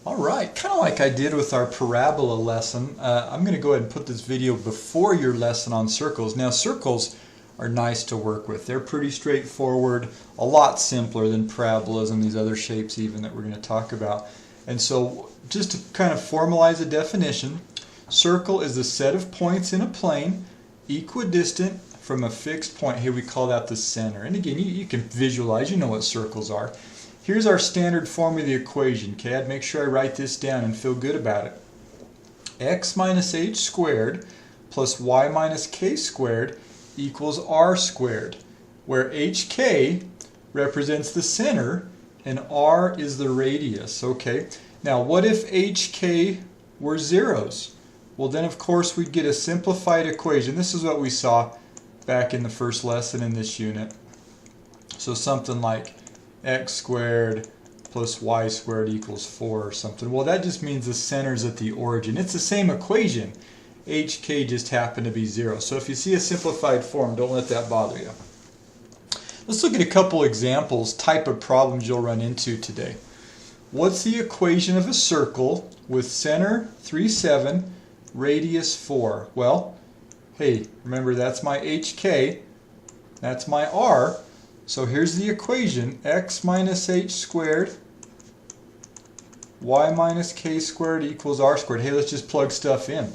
Alright, kind of like I did with our parabola lesson, I'm going to go ahead and put this video before your lesson on circles. Now circles are nice to work with. They're pretty straightforward, a lot simpler than parabolas and these other shapes even that we're going to talk about. And so just to kind of formalize a definition, circle is a set of points in a plane equidistant from a fixed point. Here we call that the center. And again, you can visualize, you know what circles are. Here's our standard form of the equation. Okay, I'd make sure I write this down and feel good about it. X minus h squared plus y minus k squared equals r squared, where hk represents the center and r is the radius. Okay, now what if hk were zeros? Well, then of course we'd get a simplified equation. This is what we saw back in the first lesson in this unit. So something like x squared plus y squared equals 4 or something. Well, that just means the center's at the origin. It's the same equation. hk just happened to be 0. So if you see a simplified form, don't let that bother you. Let's look at a couple examples, type of problems you'll run into today. What's the equation of a circle with center 3, 7, radius 4? Well, hey, remember that's my hk, that's my r. So here's the equation, x minus h squared, y minus k squared equals r squared. Hey, let's just plug stuff in.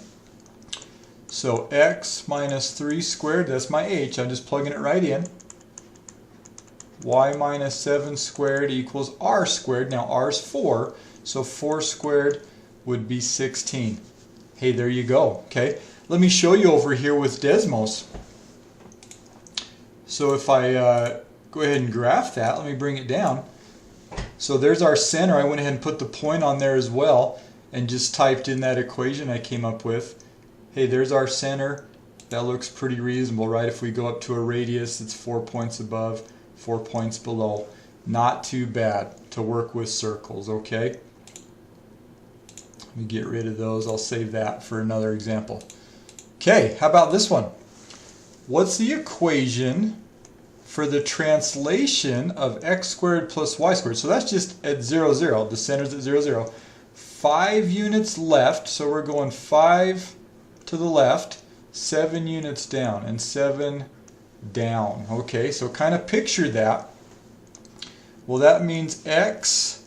So x minus 3 squared, that's my h, I'm just plugging it right in. Y minus 7 squared equals r squared. Now r is 4, so 4 squared would be 16. Hey, there you go. Okay, let me show you over here with Desmos. So if I go ahead and graph that, let me bring it down. So there's our center. I went ahead and put the point on there as well and just typed in that equation I came up with. Hey, there's our center. That looks pretty reasonable, right? If we go up to a radius, it's 4 points above, 4 points below. Not too bad to work with circles, okay? Let me get rid of those. I'll save that for another example. Okay, how about this one? What's the equation for the translation of x squared plus y squared? So that's just at 0, 0. The center's at 0, 0. 5 units left, so we're going 5 to the left, 7 units down, and 7 down. Okay, so kind of picture that. Well, that means x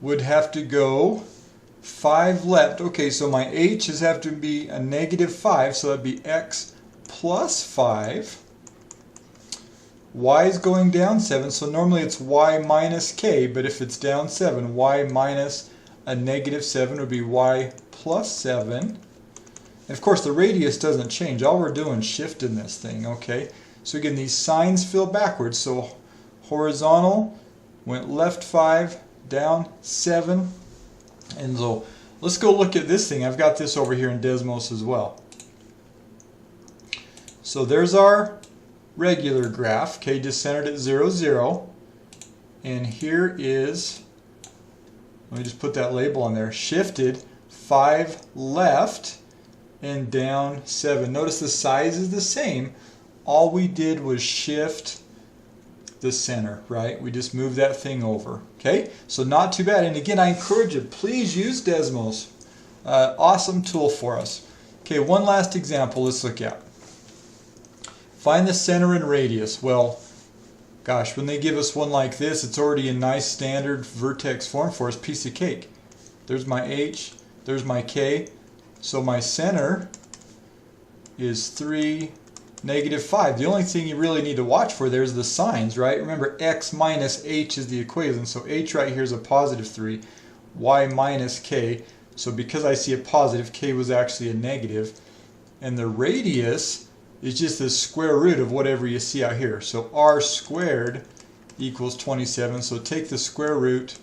would have to go 5 left. Okay, so my h is have to be a negative 5, so that'd be x plus 5. Y is going down 7, so normally it's y minus k, but if it's down 7, y minus a negative 7 would be y plus 7. And of course the radius doesn't change, all we're doing is shifting this thing, okay? So again, these signs fill backwards, so horizontal went left 5, down 7, and so let's go look at this thing. I've got this over here in Desmos as well. So there's our regular graph, okay, just centered at 0, 0. And here is, let me just put that label on there, shifted 5 left and down 7. Notice the size is the same. All we did was shift the center, right? We just moved that thing over, okay? So not too bad. And again, I encourage you, please use Desmos. Awesome tool for us. Okay, one last example let's look at. Find the center and radius. Well, gosh, when they give us one like this, it's already a nice standard vertex form for us, piece of cake. There's my h, there's my k. So my center is 3, negative 5. The only thing you really need to watch for there is the signs, right? Remember, x minus h is the equation. So h right here is a positive 3, y minus k. So because I see a positive, k was actually a negative. And the radius is just the square root of whatever you see out here. So r squared equals 27. So take the square root,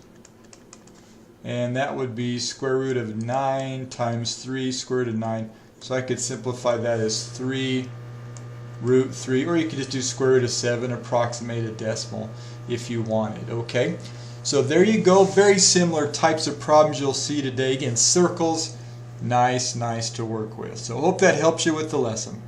and that would be square root of 9 times 3 square root of 9. So I could simplify that as 3 root 3, or you could just do square root of 7, approximate a decimal if you wanted, okay? So there you go, very similar types of problems you'll see today. Again, circles, nice to work with. So hope that helps you with the lesson.